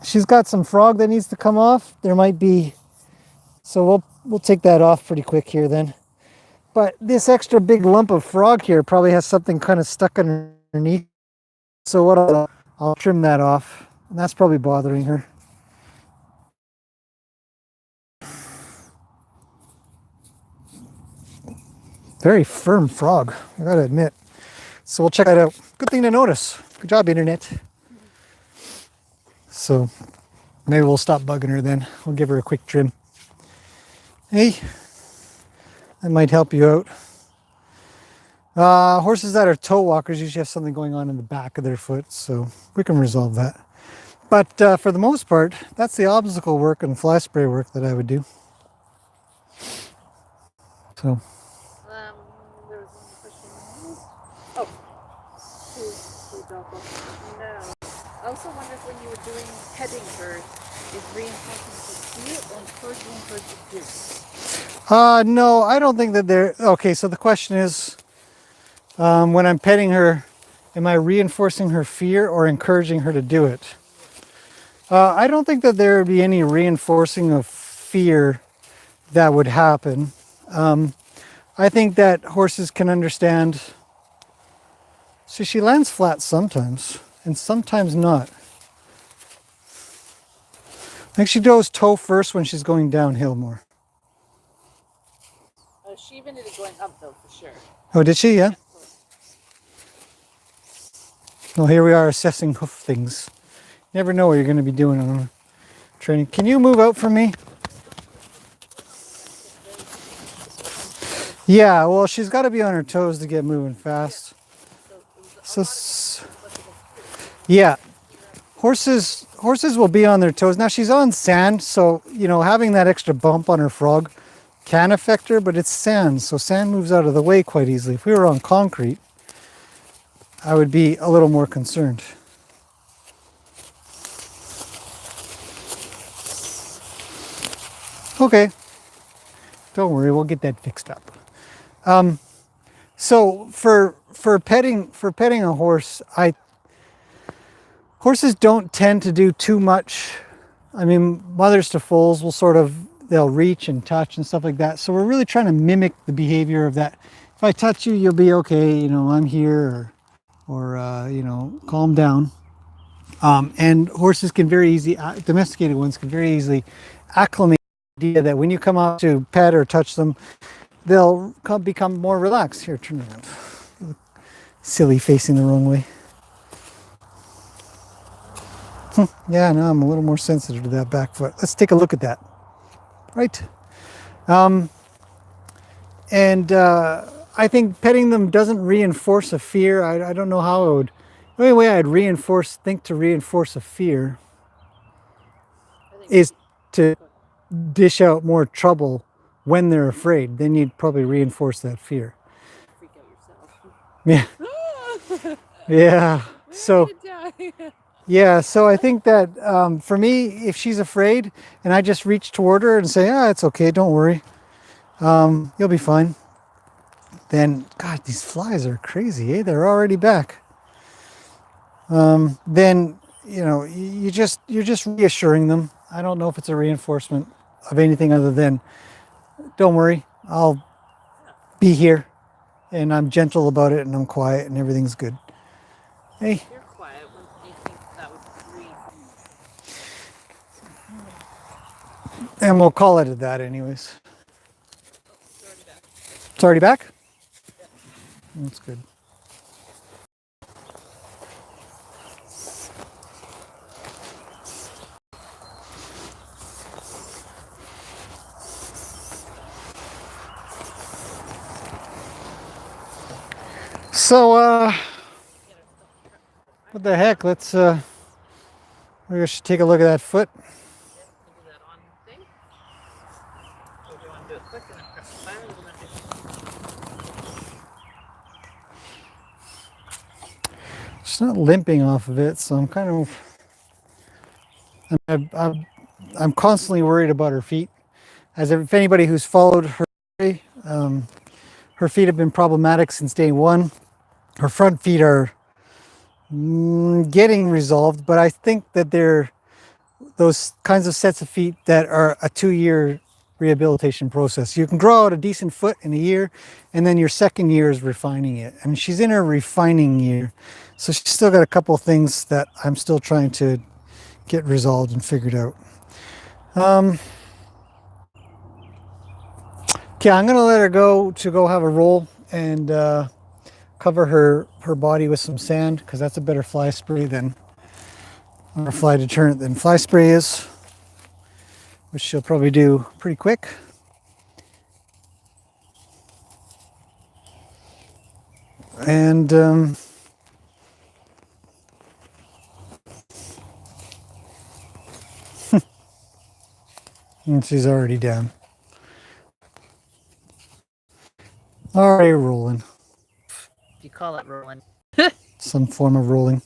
She's got some frog that needs to come off. There might be, so we'll take that off pretty quick here then. But this extra big lump of frog here probably has something kind of stuck underneath. So what I'll trim that off. And that's probably bothering her. Very firm frog, I gotta admit. So we'll check that out. Good thing to notice. Good job, internet. So maybe we'll stop bugging her then. We'll give her a quick trim. Hey, that might help you out. Horses that are toe walkers usually have something going on in the back of their foot, so we can resolve that. But for the most part, that's the obstacle work and fly spray work that I would do. So. There was one question. Oh, who's no. I also wondered when you were doing petting her, is reinforcing to do or encouraging her to do? No, I don't think that they're okay. So the question is, when I'm petting her, am I reinforcing her fear or encouraging her to do it? I don't think that there would be any reinforcing of fear that would happen. I think that horses can understand. See, she lands flat sometimes, and sometimes not. I think she goes toe first when she's going downhill more. She even did it going up though, for sure. Oh, did she? Yeah. Well, here we are assessing hoof things. Never know what you're going to be doing on training. Can you move out from me? Yeah, well, she's got to be on her toes to get moving fast. So, yeah, horses will be on their toes. Now she's on sand, so you know having that extra bump on her frog can affect her, but it's sand, so sand moves out of the way quite easily. If we were on concrete, I would be a little more concerned. Okay, don't worry, we'll get that fixed up. So for petting a horse, horses don't tend to do too much. I mean, mothers to foals will they'll reach and touch and stuff like that. So we're really trying to mimic the behavior of that. If I touch you, you'll be okay. You know, I'm here, or you know, calm down. And horses can very easily, domesticated ones can very easily acclimate to the idea that when you come out to pet or touch them, they'll become more relaxed. Here, turn around. Silly, facing the wrong way. Yeah, no, I'm a little more sensitive to that back foot. Let's take a look at that. Right. I think petting them doesn't reinforce a fear. I don't know how it would. The only way I'd think to reinforce a fear is to dish out more trouble when they're afraid. Then you'd probably reinforce that fear. Freak out yourself. Yeah. Yeah. So. Yeah, so I think that for me, if she's afraid and I just reach toward her and say, it's okay, don't worry, you'll be fine. Then, God, these flies are crazy, eh? They're already back. Then, you know, you're just reassuring them. I don't know if it's a reinforcement of anything other than, don't worry, I'll be here, and I'm gentle about it, and I'm quiet, and everything's good. Hey. And we'll call it at that anyways. It's already back? Yeah. That's good. So, what the heck? We should take a look at that foot. It's not limping off of it, so I'm kind of, I'm constantly worried about her feet. As if anybody who's followed her, her feet have been problematic since day one. Her front feet are getting resolved, but I think that they're those kinds of sets of feet that are a 2-year rehabilitation process. You can grow out a decent foot in a year, and then your second year is refining it. And she's in her refining year, so she's still got a couple of things that I'm still trying to get resolved and figured out. Okay, I'm gonna let her go have a roll and cover her body with some sand, because that's a better fly spray than or fly deterrent than fly spray is, which she'll probably do pretty quick. And and she's already down. Already rolling. You call it rolling. Some form of rolling.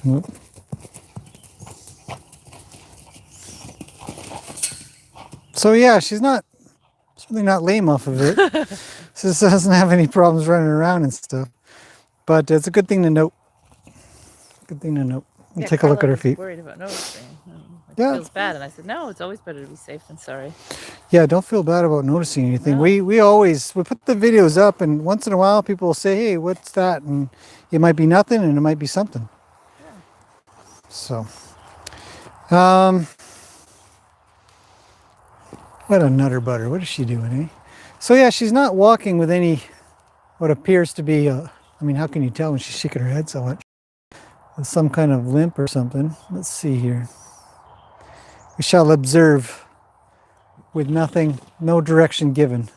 Nope. So yeah, she's really not lame off of it. She just doesn't have any problems running around and stuff. But it's a good thing to note. Good thing to note. We'll take a look at her feet. Worried about noticing. Yeah. It feels bad, and I said, no, it's always better to be safe than sorry. Yeah, don't feel bad about noticing anything. No. We put the videos up, and once in a while people will say, hey, what's that? And it might be nothing and it might be something. Yeah. So what a nutter butter. What is she doing, eh? So yeah, she's not walking with any what appears to be I mean, how can you tell when she's shaking her head so much? With some kind of limp or something. Let's see here. We shall observe with nothing, no direction given.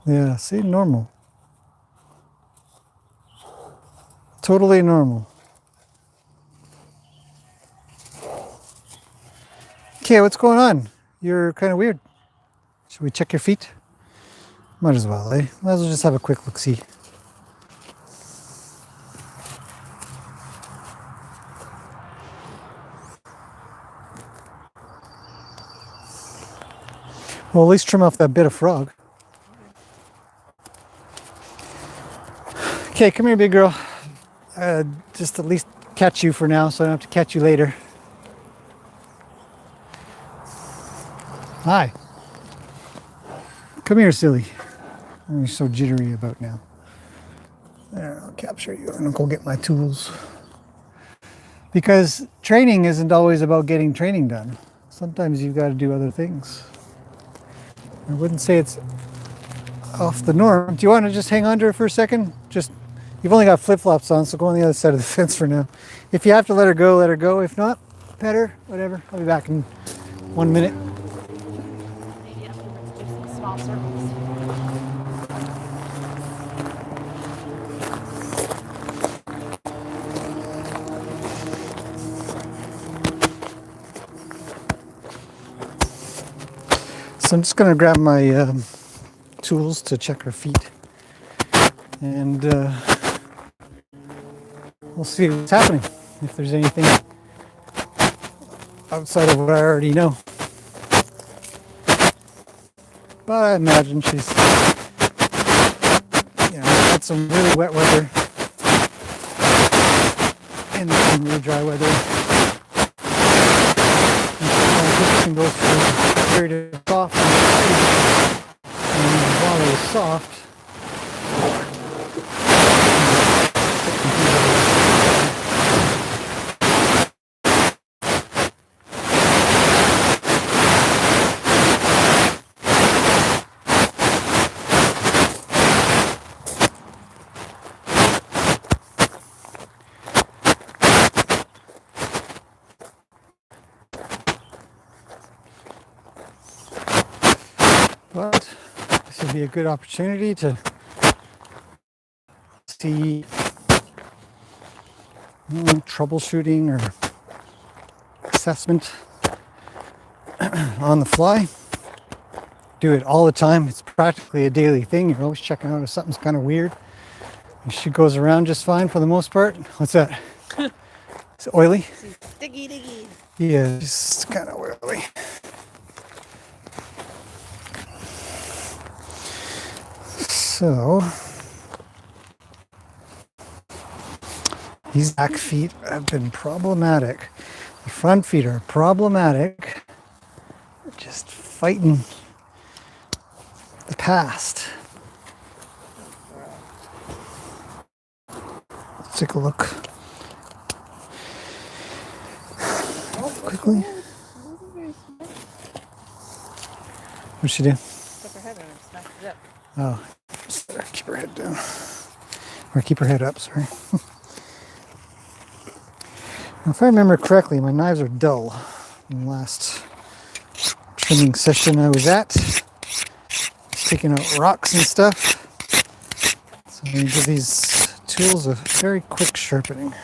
Yeah, see, normal. Totally normal. Okay, what's going on? You're kind of weird. Should we check your feet? Might as well, eh? Might as well just have a quick look-see. Well, at least trim off that bit of frog. Okay, come here, big girl. Just at least catch you for now, so I don't have to catch you later. Hi. Come here, silly. What are you so jittery about now? There, I'll capture you and I'll go get my tools. Because training isn't always about getting training done. Sometimes you've got to do other things. I wouldn't say it's off the norm. Do you want to just hang on to her for a second? You've only got flip-flops on, so go on the other side of the fence for now. If you have to let her go, let her go. If not, pet her, whatever. I'll be back in 1 minute. Maybe after we do some small circles. So I'm just going to grab my tools to check her feet. And we'll see what's happening. If there's anything outside of what I already know. But I imagine she's, had some really wet weather and some really dry weather. And can go through a period of soft and while it was soft, but this would be a good opportunity to see troubleshooting or assessment on the fly. Do it all the time. It's practically a daily thing. You're always checking out if something's kind of weird. And she goes around just fine for the most part. What's that? It's oily? She's diggy. Yeah, just kind of oily. So these back feet have been problematic. The front feet are problematic. Just fighting the past. Let's take a look quickly. What'd she do? Took her head and smacked Oh, keep her head down. Or keep her head up, sorry. If I remember correctly, my knives are dull. In the last trimming session I was at, taking out rocks and stuff. So I'm going to give these tools a very quick sharpening.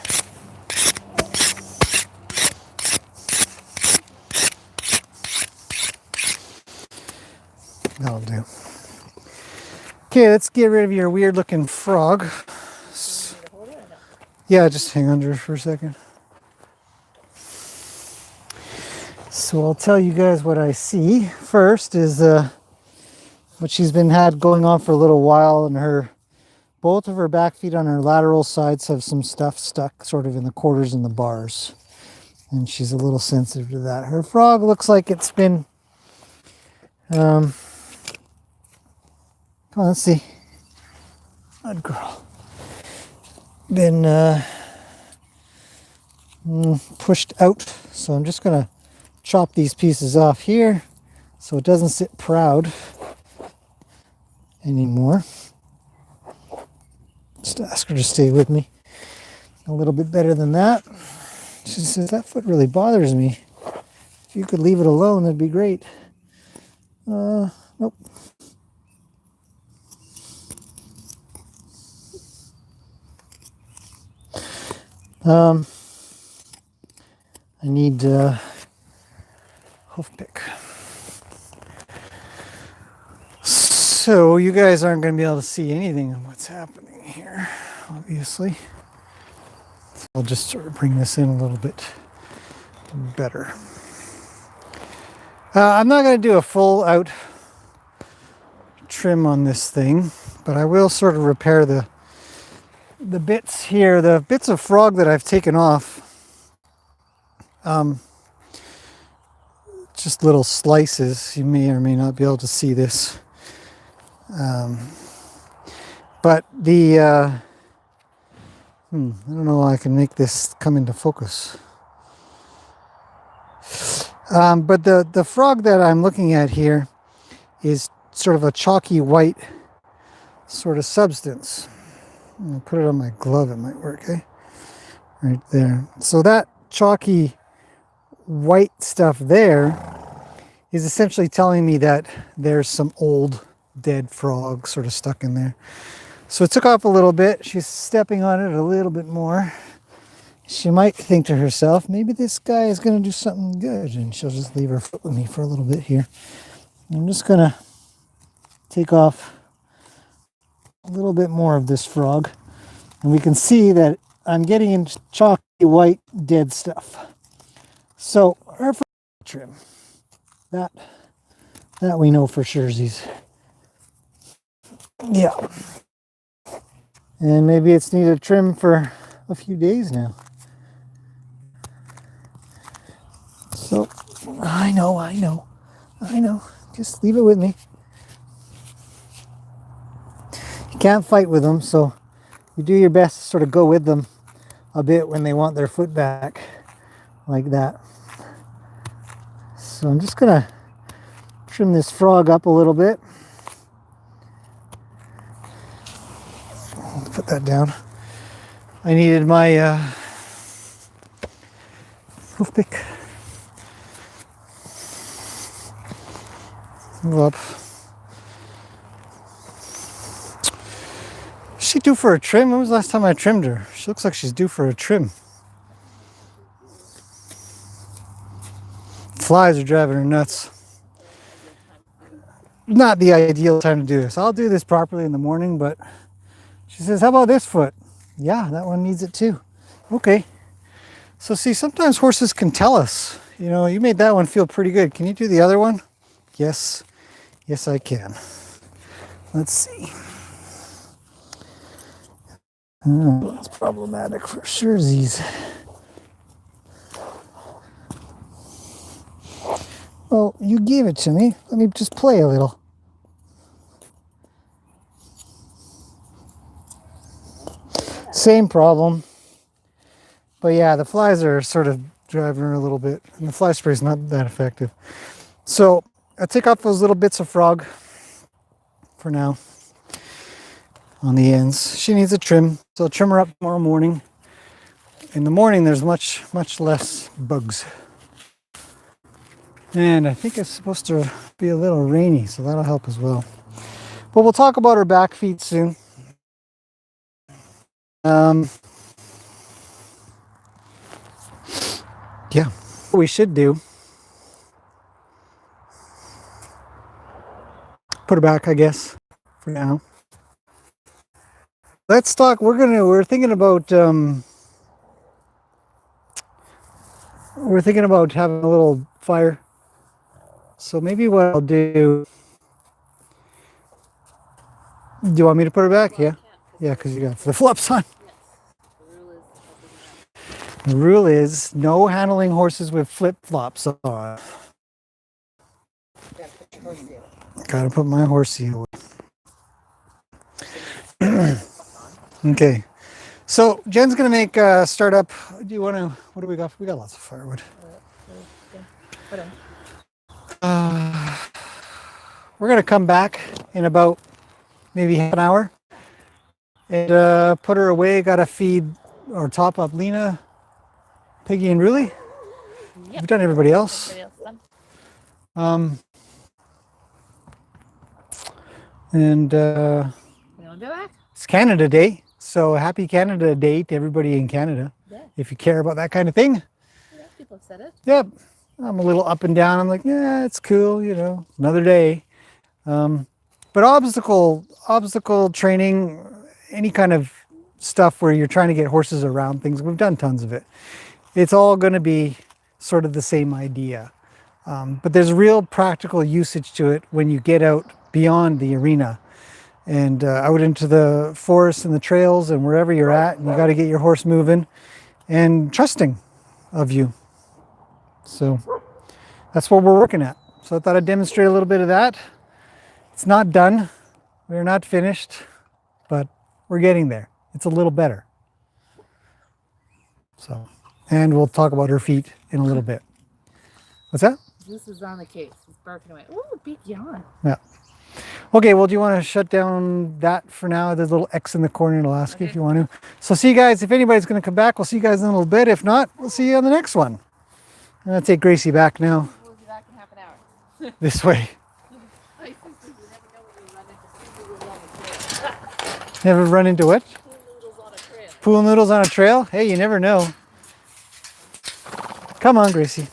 That'll do. Okay, let's get rid of your weird looking frog. Yeah, just hang under for a second. So I'll tell you guys what I see. First is what she's had going on for a little while, and both of her back feet on her lateral sides have some stuff stuck sort of in the quarters and the bars. And she's a little sensitive to that. Her frog looks like it's been, come on, let's see. Good girl. Been pushed out. So I'm just gonna chop these pieces off here so it doesn't sit proud anymore. Just ask her to stay with me a little bit better than that. She says, that foot really bothers me. If you could leave it alone, that'd be great. Nope. I need hoof pick. So you guys aren't going to be able to see anything of what's happening here, obviously. So I'll just sort of bring this in a little bit better. I'm not going to do a full out trim on this thing, but I will sort of repair the bits here, the bits of frog that I've taken off. Just little slices. You may or may not be able to see this. But the I don't know how I can make this come into focus. But the frog that I'm looking at here is sort of a chalky white sort of substance. I'll put it on my glove, it might work, eh? Right there. So that chalky white stuff there is essentially telling me that there's some old dead frog sort of stuck in there. So it took off a little bit. She's stepping on it a little bit more. She might think to herself, maybe this guy is going to do something good, and she'll just leave her foot with me for a little bit here. I'm just going to take off a little bit more of this frog, and we can see that I'm getting into chalky white dead stuff. So her frog trim, that we know for surezies. Yeah. And maybe it's needed trim for a few days now. So, I know. Just leave it with me. You can't fight with them, so you do your best to sort of go with them a bit when they want their foot back, like that. So I'm just gonna trim this frog up a little bit. Put that down. I needed my hoof pick. Move up. Is she due for a trim? When was the last time I trimmed her? She looks like she's due for a trim. Flies are driving her nuts. Not the ideal time to do this. I'll do this properly in the morning, but she says, how about this foot? Yeah, that one needs it too. Okay. So see, sometimes horses can tell us, you know, you made that one feel pretty good. Can you do the other one? Yes. Yes, I can. Let's see. Oh, it's problematic for surezies. Well, you gave it to me. Let me just play a little. Same problem. But yeah, the flies are sort of driving her a little bit, and the fly spray is not that effective. So I take off those little bits of frog for now. on the ends. She needs a trim, so I'll trim her up tomorrow morning. In the morning, there's much less bugs. And I think it's supposed to be a little rainy, so that'll help as well. But we'll talk about her back feet soon. Yeah, what we should do, put her back, I guess, for now. Let's talk. We're thinking about having a little fire. So maybe what I'll do. Do you want me to put her back? Yeah. Yeah, because you got flip flops on. The rule is no handling horses with flip flops on. Gotta put my horsey away. Okay. So Jen's gonna make start up. Do you want to? What do we got? We got lots of firewood. We're gonna come back in about maybe half an hour and put her away. Gotta feed or top up Lena, Piggy, and Ruli. Yep. We've done everybody else. And it's Canada Day, so happy Canada Day to everybody in Canada. Yeah. If you care about that kind of thing. Yeah, people have said it. Yep. I'm a little up and down. I'm like, yeah, it's cool, you know, another day. But obstacle training, any kind of stuff where you're trying to get horses around things, we've done tons of it. It's all going to be sort of the same idea. But there's real practical usage to it when you get out beyond the arena and out into the forest and the trails and wherever you're at, and you got to get your horse moving and trusting of you. So that's what we're working at. So I thought I'd demonstrate a little bit of that. It's not done. We're not finished, but we're getting there. It's a little better. So, and we'll talk about her feet in a little bit. What's that? This is on the case. It's barking away. Ooh, big yawn. Yeah. Okay, well, do you want to shut down that for now? There's a little X in the corner, and I'll ask you if you want to. So see you guys. If anybody's going to come back, we'll see you guys in a little bit. If not, we'll see you on the next one. I'm going to take Gracie back now. We'll be back in half an hour. This way. Never run into what? Pool noodles on a trail. Pool noodles on a trail? Hey, you never know. Come on, Gracie.